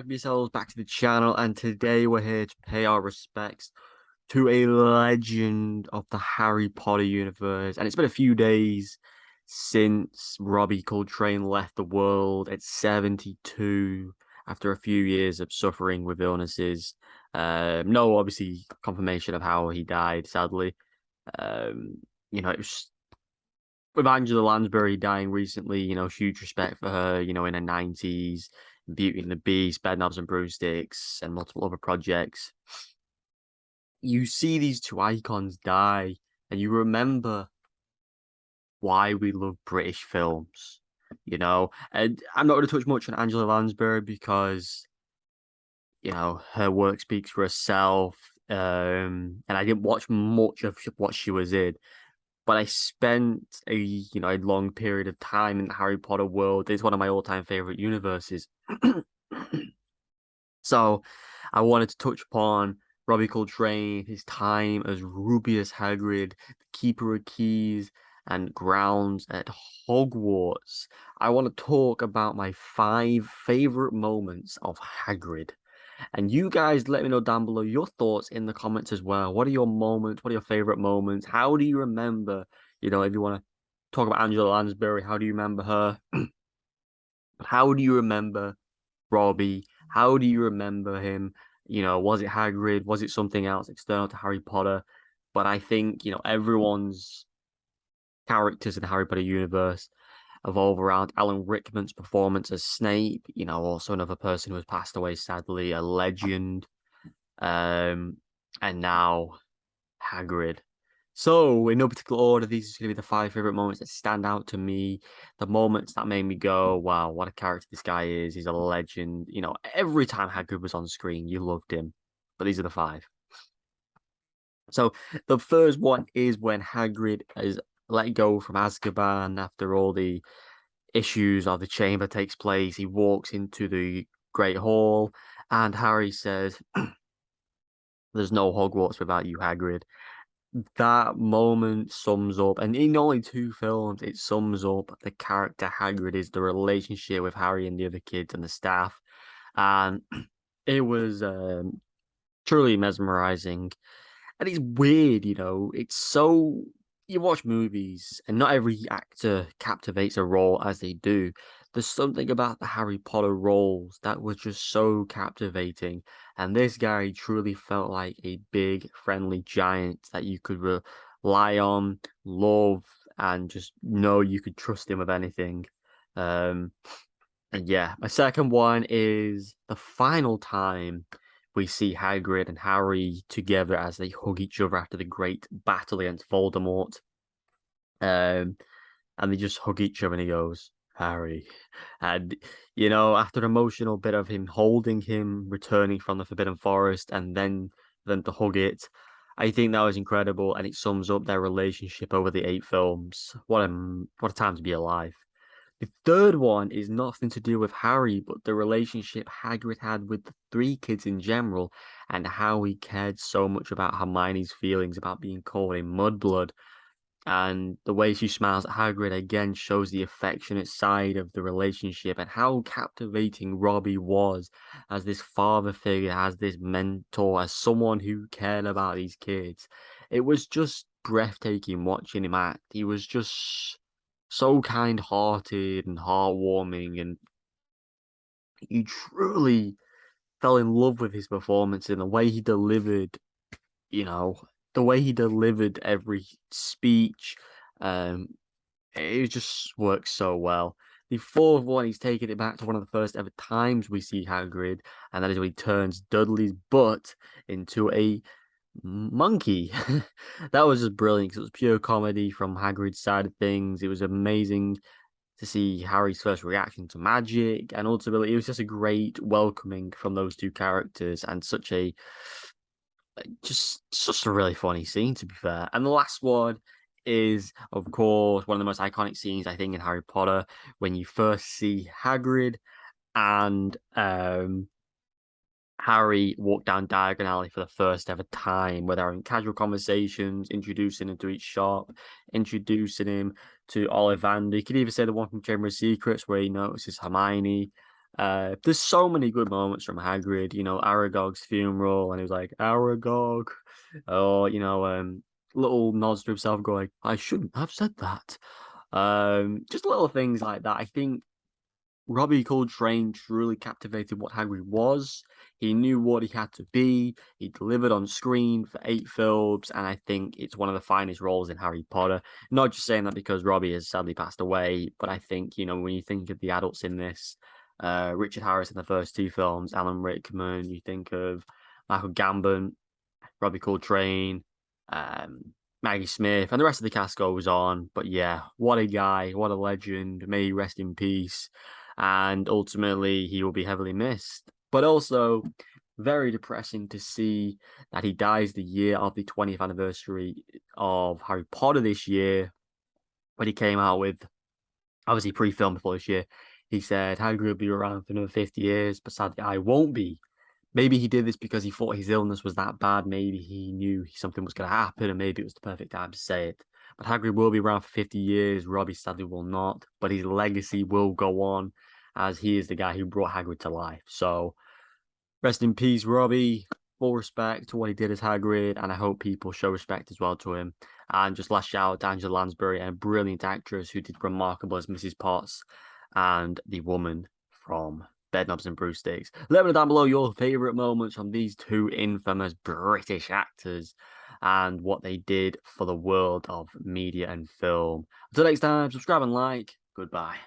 welcome yourselves back to the channel, and today we're here to pay our respects to a legend of the Harry Potter universe. And it's been a few days since Robbie Coltrane left the world at 72 after a few years of suffering with illnesses. No, obviously, confirmation of how he died, sadly. Um, it was with Angela Lansbury dying recently, huge respect for her, in her 90s, Beauty and the Beast, Bedknobs and Broomsticks, and multiple other projects. You see these two icons die, and you remember why we love British films, And I'm not going to touch much on Angela Lansbury because, her work speaks for herself. And I didn't watch much of what she was in, but I spent a long period of time in the Harry Potter world. It's one of my all-time favorite universes. So I wanted to touch upon Robbie Coltrane, his time as Rubius Hagrid, the Keeper of Keys, and grounds at Hogwarts. I want to talk about my 5 favorite moments of Hagrid. And you guys let me know down below your thoughts in the comments as well. What are your moments? What are your favorite moments? How do you remember, if you want to talk about Angela Lansbury, how do you remember her? But how do you remember Robbie? How do you remember him? Was it Hagrid? Was it something else external to Harry Potter? But I think, everyone's characters in the Harry Potter universe evolve around Alan Rickman's performance as Snape, also another person who has passed away, sadly, a legend. And now Hagrid. So, in no particular order, these are going to be the 5 favorite moments that stand out to me. The moments that made me go, wow, what a character this guy is. He's a legend. Every time Hagrid was on screen, you loved him. But these are the 5. So, the first one is when Hagrid is let go from Azkaban after all the issues of the chamber takes place. He walks into the Great Hall, and Harry says, "There's no Hogwarts without you, Hagrid." That moment sums up, and in only 2 films, it sums up the character Hagrid is, the relationship with Harry and the other kids and the staff, and it was truly mesmerizing. And it's weird, it's so you watch movies and not every actor captivates a role as they do. There's something about the Harry Potter roles that was just so captivating. And this guy truly felt like a big, friendly giant that you could rely on, love, and just know you could trust him with anything. And yeah, my second one is the final time we see Hagrid and Harry together as they hug each other after the great battle against Voldemort. And they just hug each other and he goes, Harry. And, after an emotional bit of him holding him, returning from the Forbidden Forest, and then them to hug it, I think that was incredible. And it sums up their relationship over the 8 films. What a time to be alive. The third one is nothing to do with Harry, but the relationship Hagrid had with the 3 kids in general, and how he cared so much about Hermione's feelings about being called a mudblood. And the way she smiles at Hagrid again shows the affectionate side of the relationship, and how captivating Robbie was as this father figure, as this mentor, as someone who cared about these kids. It was just breathtaking watching him act. He was just so kind-hearted and heartwarming, and you truly fell in love with his performance and the way he delivered, you know, the way he delivered every speech. Um, it just works so well. The fourth one, he's taken it back to one of the first ever times we see Hagrid, and that is when he turns Dudley's butt into a monkey. That was just brilliant because it was pure comedy from Hagrid's side of things. It was amazing to see Harry's first reaction to magic, and ultimately it was just a great welcoming from those 2 characters, and such a really funny scene, to be fair. And the last one is, of course, one of the most iconic scenes I think in Harry Potter, when you first see Hagrid and Harry walk down Diagon Alley for the first ever time, where they're having casual conversations, introducing him to each shop, introducing him to Ollivander. You could even say the one from Chamber of Secrets, where he notices Hermione. There's so many good moments from Hagrid, Aragog's funeral, and he was like, Aragog, or, little nods to himself going, I shouldn't have said that. Just little things like that. I think Robbie Coltrane truly captivated what Hagrid was. He knew what he had to be. He delivered on screen for 8 films, and I think it's one of the finest roles in Harry Potter. Not just saying that because Robbie has sadly passed away, but I think, when you think of the adults in this, Richard Harris in the first 2 films, Alan Rickman, you think of Michael Gambon, Robbie Coltrane, um, Maggie Smith, and the rest of the cast goes on. But yeah, what a guy, what a legend. May he rest in peace. And ultimately, he will be heavily missed. But also, very depressing to see that he dies the year of the 20th anniversary of Harry Potter this year, when he came out with, obviously pre-filmed before this year. He said, Hagrid will be around for another 50 years, but sadly, I won't be. Maybe he did this because he thought his illness was that bad. Maybe he knew something was going to happen, and maybe it was the perfect time to say it. But Hagrid will be around for 50 years. Robbie sadly will not, but his legacy will go on, as he is the guy who brought Hagrid to life. So rest in peace, Robbie. Full respect to what he did as Hagrid, and I hope people show respect as well to him. And just last shout out to Angela Lansbury, a brilliant actress who did remarkable as Mrs. Potts and the woman from Bedknobs and Broomsticks. Let me know down below your favourite moments from these two infamous British actors and what they did for the world of media and film. Until next time, subscribe and like. Goodbye.